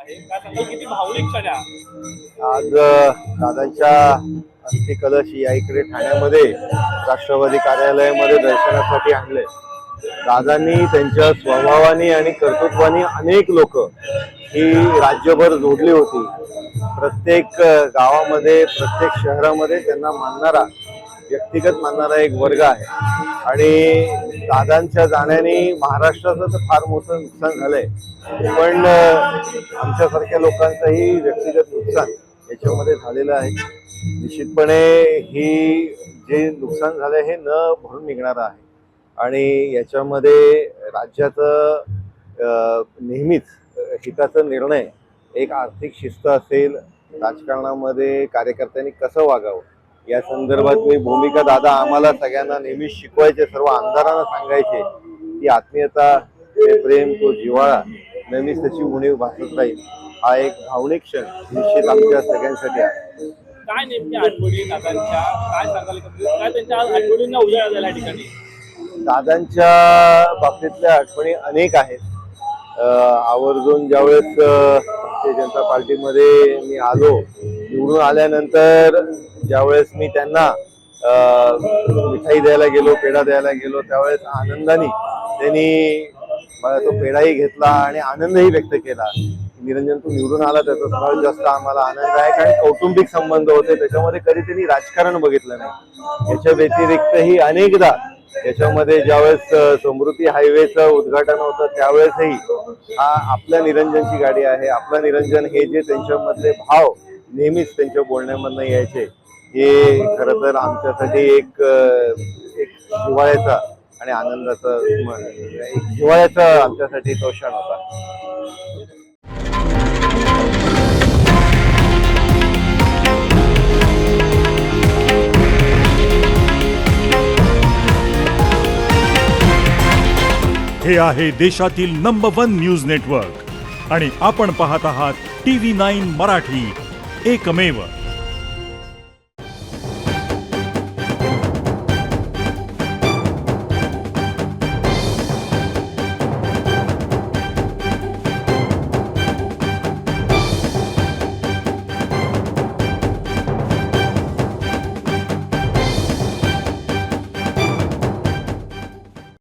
आहे. काय सांगाल किती भावनिक क्षण आहे? आज दादांच्या अस्थि कलश या इकडे ठाण्यामध्ये राष्ट्रवादी कार्यालयामध्ये दर्शनासाठी आणले. दादांनी त्यांच्या स्वभावाने आणि कर्तृत्वाने अनेक लोक ही राज्यभर जोडली होती. प्रत्येक गावामध्ये प्रत्येक शहरामध्ये त्यांना मानणारा व्यक्तिगत मानणारा एक वर्ग आहे आणि दादांच्या जाण्याने महाराष्ट्राचं तर फार मोठं नुकसान झालंय, पण आमच्यासारख्या लोकांचंही व्यक्तिगत नुकसान याच्यामध्ये झालेलं आहे. निश्चितपणे ही जे नुकसान झालंय हे न भरून निघणारं आहे आणि याच्यामध्ये राज्याचं नेहमीच हिताचा निर्णय, एक आर्थिक शिस्त असेल, राजकारणामध्ये कार्यकर्त्यांनी कसं वागावं या संदर्भात मी भूमिका दादा आम्हाला सगळ्यांना नेहमी शिकवायचे, सर्व आमदारांना सांगायचे की आत्मीयता, ते प्रेम, तो जिव्हाळा नेहमीच त्याची उणीव भासत राहील. हा एक भावनिक क्षण निश्चित आमच्या सगळ्यांसाठी आहे. काय नेमक्या आठवणी दादांच्या, काय सांगाल काय त्यांच्या आठवणींना उजाळा झाला या ठिकाणी? दादांच्या बाबतीतल्या आठवणी अनेक आहेत. आवर्जून ज्यावेळेस भारतीय जनता पार्टीमध्ये मी आलो, निवडून आल्यानंतर ज्यावेळेस मी त्यांना मिठाई द्यायला गेलो, पेढा द्यायला गेलो, त्यावेळेस आनंदाने त्यांनी मला तो पेढाही घेतला आणि आनंदही व्यक्त केला. निरंजन, तू निवडून आला त्याचा सर्वात जास्त आम्हाला आनंद आहे, कारण कौटुंबिक संबंध होते, त्याच्यामध्ये कधी त्यांनी राजकारण बघितलं नाही. याच्या व्यतिरिक्तही अनेकदा याच्यामध्ये ज्यावेळेस समृद्धी हायवेचं उद्घाटन होतं त्यावेळेसही हा आपल्या निरंजनची गाडी आहे, आपला निरंजन, हे जे त्यांच्यामधले भाव नेहमीच त्यांच्या बोलण्यामधनं यायचे, हे खरं तर आमच्यासाठी एक जिव्हाळ्याचा आणि आनंदाचा, एक जिव्हाळ्याचा आमच्यासाठी तो क्षण होता. हे आहे देशातील नंबर 1 न्यूज नेटवर्क आणि आपण पाहत आहात TV9 मराठी, एकमेव.